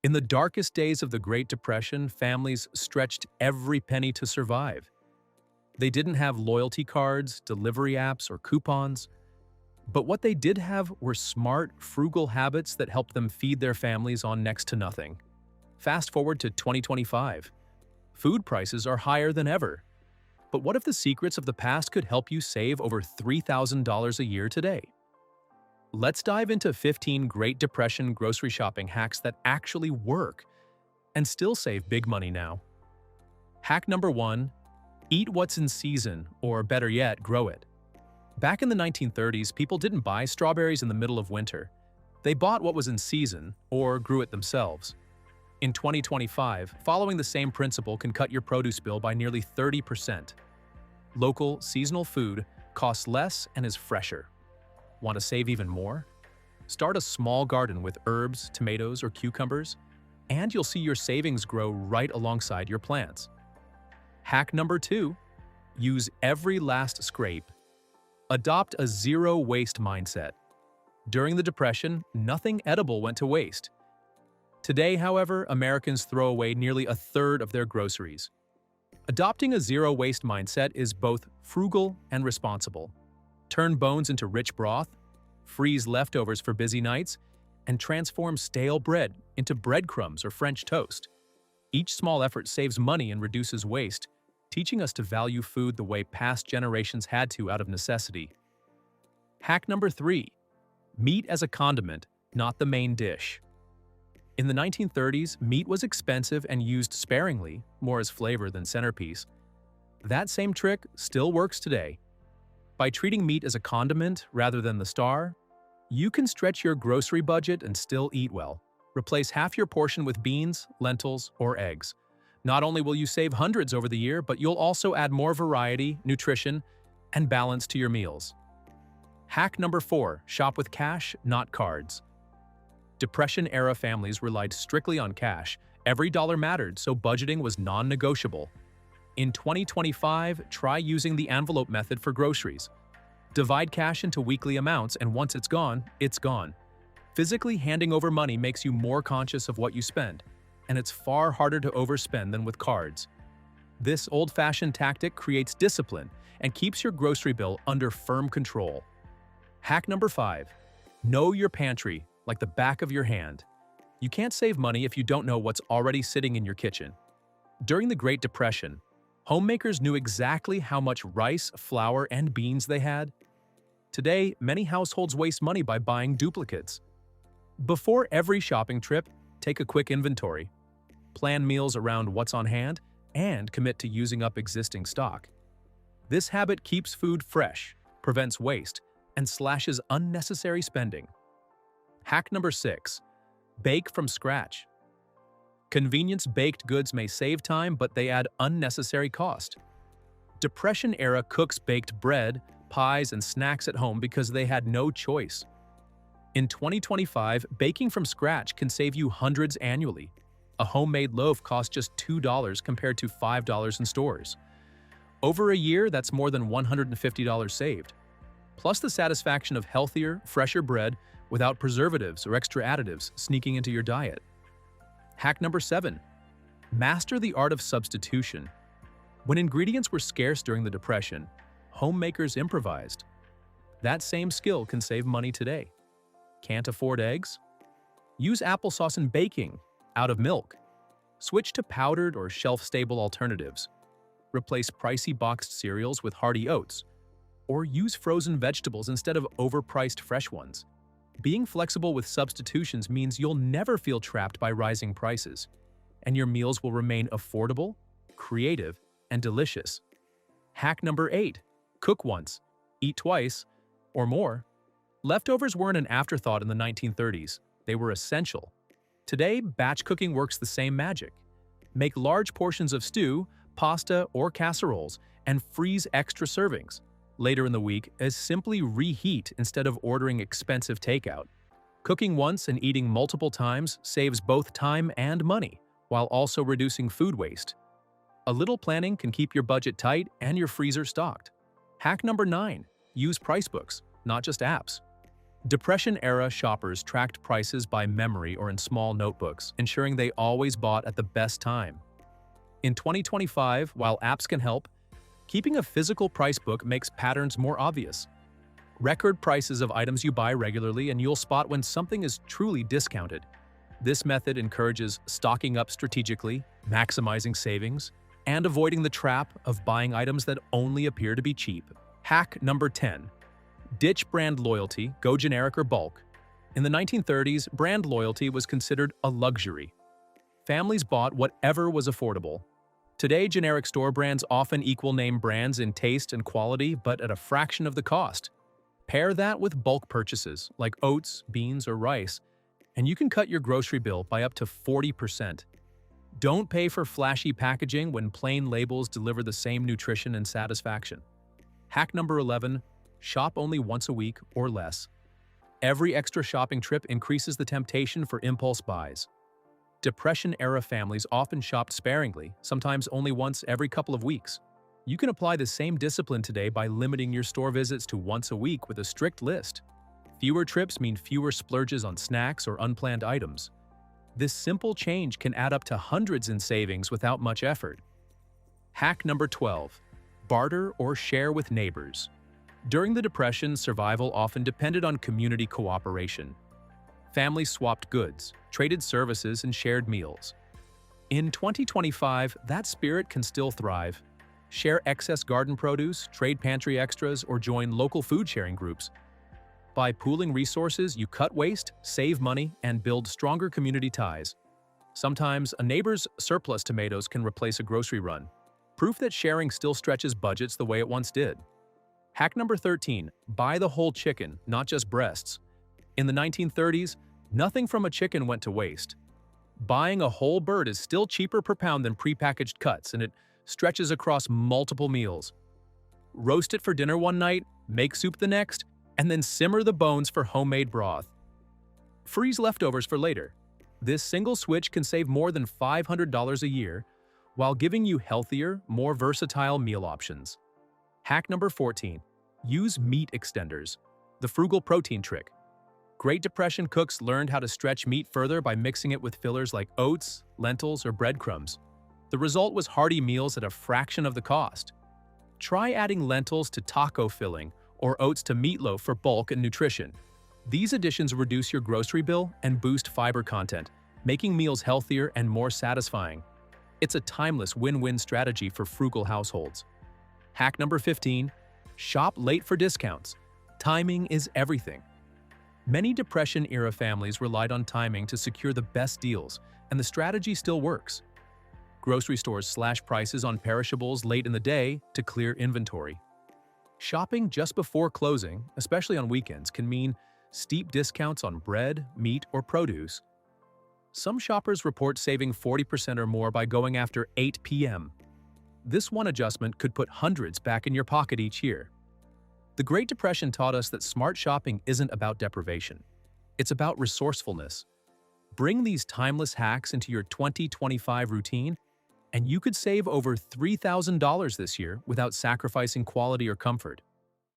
In the darkest days of the Great Depression, families stretched every penny to survive. They didn't have loyalty cards, delivery apps, or coupons. But what they did have were smart, frugal habits that helped them feed their families on next to nothing. Fast forward to 2025. Food prices are higher than ever. But what if the secrets of the past could help you save over $3,000 a year today? Let's dive into 15 Great Depression grocery shopping hacks that actually work and still save big money now. Hack number 1. Eat what's in season, or better yet, grow it. Back in the 1930s, people didn't buy strawberries in the middle of winter. They bought what was in season, or grew it themselves. In 2025, following the same principle can cut your produce bill by nearly 30%. Local, seasonal food costs less and is fresher. Want to save even more? Start a small garden with herbs, tomatoes, or cucumbers, and you'll see your savings grow right alongside your plants. Hack number 2. Use every last scrape. Adopt a zero-waste mindset. During the Depression, nothing edible went to waste. Today, however, Americans throw away nearly a third of their groceries. Adopting a zero-waste mindset is both frugal and responsible. Turn bones into rich broth, freeze leftovers for busy nights, and transform stale bread into breadcrumbs or French toast. Each small effort saves money and reduces waste, teaching us to value food the way past generations had to out of necessity. Hack number 3. Meat as a condiment, not the main dish. In the 1930s, meat was expensive and used sparingly, more as flavor than centerpiece. That same trick still works today. By treating meat as a condiment rather than the star, you can stretch your grocery budget and still eat well. Replace half your portion with beans, lentils, or eggs. Not only will you save hundreds over the year, but you'll also add more variety, nutrition, and balance to your meals. Hack number 4. Shop with cash, not cards. Depression-era families relied strictly on cash. Every dollar mattered, so budgeting was non-negotiable. In 2025, try using the envelope method for groceries. Divide cash into weekly amounts, and once it's gone, it's gone. Physically handing over money makes you more conscious of what you spend, and it's far harder to overspend than with cards. This old-fashioned tactic creates discipline and keeps your grocery bill under firm control. Hack number 5. Know your pantry like the back of your hand. You can't save money if you don't know what's already sitting in your kitchen. During the Great Depression, homemakers knew exactly how much rice, flour, and beans they had. Today, many households waste money by buying duplicates. Before every shopping trip, take a quick inventory. Plan meals around what's on hand and commit to using up existing stock. This habit keeps food fresh, prevents waste, and slashes unnecessary spending. Hack number 6. Bake from scratch. Convenience-baked goods may save time, but they add unnecessary cost. Depression-era cooks baked bread, pies, and snacks at home because they had no choice. In 2025, baking from scratch can save you hundreds annually. A homemade loaf costs just $2 compared to $5 in stores. Over a year, that's more than $150 saved. Plus the satisfaction of healthier, fresher bread without preservatives or extra additives sneaking into your diet. Hack number 7. Master the art of substitution. When ingredients were scarce during the Depression, homemakers improvised. That same skill can save money today. Can't afford eggs? Use applesauce in baking, out of milk. Switch to powdered or shelf-stable alternatives. Replace pricey boxed cereals with hearty oats. Or use frozen vegetables instead of overpriced fresh ones. Being flexible with substitutions means you'll never feel trapped by rising prices, and your meals will remain affordable, creative, and delicious. Hack number 8. Cook once, eat twice, or more. Leftovers weren't an afterthought in the 1930s. They were essential. Today, batch cooking works the same magic. Make large portions of stew, pasta, or casseroles, and freeze extra servings. Later in the week, as simply reheat instead of ordering expensive takeout. Cooking once and eating multiple times saves both time and money, while also reducing food waste. A little planning can keep your budget tight and your freezer stocked. Hack number 9. Use price books, not just apps. Depression-era shoppers tracked prices by memory or in small notebooks, ensuring they always bought at the best time. In 2025, while apps can help, keeping a physical price book makes patterns more obvious. Record prices of items you buy regularly and you'll spot when something is truly discounted. This method encourages stocking up strategically, maximizing savings, and avoiding the trap of buying items that only appear to be cheap. Hack number 10. Ditch brand loyalty, go generic or bulk. In the 1930s, brand loyalty was considered a luxury. Families bought whatever was affordable. Today, generic store brands often equal name brands in taste and quality, but at a fraction of the cost. Pair that with bulk purchases, like oats, beans, or rice, and you can cut your grocery bill by up to 40%. Don't pay for flashy packaging when plain labels deliver the same nutrition and satisfaction. Hack number 11. Shop only once a week or less. Every extra shopping trip increases the temptation for impulse buys. Depression-era families often shopped sparingly, sometimes only once every couple of weeks. You can apply the same discipline today by limiting your store visits to once a week with a strict list. Fewer trips mean fewer splurges on snacks or unplanned items. This simple change can add up to hundreds in savings without much effort. Hack number 12. Barter or share with neighbors. During the Depression, survival often depended on community cooperation. Families swapped goods, traded services, and shared meals. In 2025, that spirit can still thrive. Share excess garden produce, trade pantry extras, or join local food sharing groups. By pooling resources, you cut waste, save money, and build stronger community ties. Sometimes, a neighbor's surplus tomatoes can replace a grocery run. Proof that sharing still stretches budgets the way it once did. Hack number 13. Buy the whole chicken, not just breasts. In the 1930s, nothing from a chicken went to waste. Buying a whole bird is still cheaper per pound than prepackaged cuts, and it stretches across multiple meals. Roast it for dinner one night, make soup the next, and then simmer the bones for homemade broth. Freeze leftovers for later. This single switch can save more than $500 a year, while giving you healthier, more versatile meal options. Hack number 14. Use meat extenders. The frugal protein trick. Great Depression cooks learned how to stretch meat further by mixing it with fillers like oats, lentils, or breadcrumbs. The result was hearty meals at a fraction of the cost. Try adding lentils to taco filling or oats to meatloaf for bulk and nutrition. These additions reduce your grocery bill and boost fiber content, making meals healthier and more satisfying. It's a timeless win-win strategy for frugal households. Hack number 15. Shop late for discounts. Timing is everything. Many Depression-era families relied on timing to secure the best deals, and the strategy still works. Grocery stores slash prices on perishables late in the day to clear inventory. Shopping just before closing, especially on weekends, can mean steep discounts on bread, meat, or produce. Some shoppers report saving 40% or more by going after 8 p.m. This one adjustment could put hundreds back in your pocket each year. The Great Depression taught us that smart shopping isn't about deprivation. It's about resourcefulness. Bring these timeless hacks into your 2025 routine, and you could save over $3,000 this year without sacrificing quality or comfort.